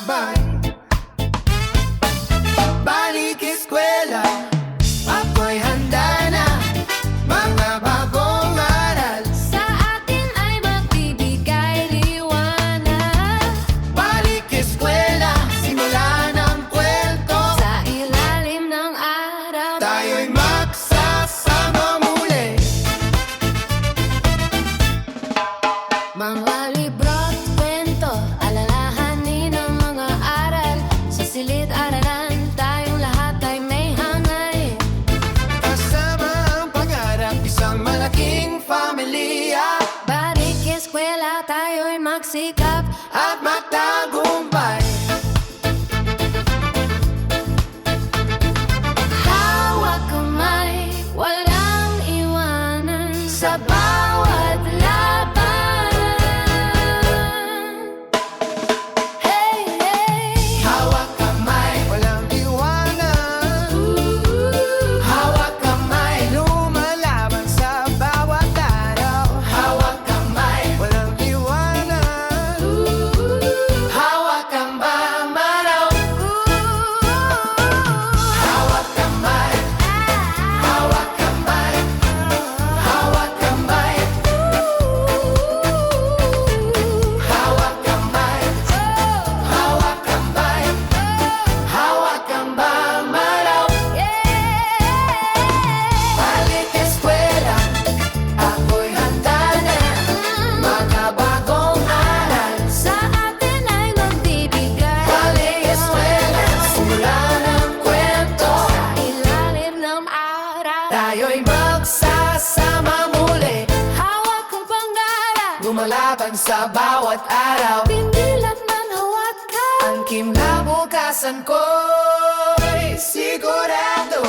lakbay. Balik eskwela, ako'y handa na. Mga bagong aral sa atin ay magbibigay liwanag. Balik eskwela, simula ng kwento. Sa ilalim ng araw, Tayo'y magsasama muli. mga libro't kwento, alalahanin ang mga aral. Sa silid-aralan, tayong lahat ay may hangarin. Kasama ang pangarap, isang malaking pamilya. Balik eskwela, tayo'y magsikap At magtagumpay. hawak kamay, walang iwanan sa bawat laban. Hey, hey, Hawak kamay, walang iwanan. Hawak kamay, lumalaban sa bawat araw. Hawak kamay, walang iwanan. Hawak ang bamaraw. Hawak kamay, hawak kamay, hawak kamay. Hawak kamay, hawak kamay, hawak ang bamaraw. Balik eskwela, ako'y handa na. Mga bagong aral sa atin ay magbibigay Balik eskwela, simula ng kwento. sa ilalim ng araw. Tayo'y magsasama muli, Hawak ang pangarap, lumalaban sa bawat araw. pinilat man hawakan. Ang kinabukasan ko'y sigurado.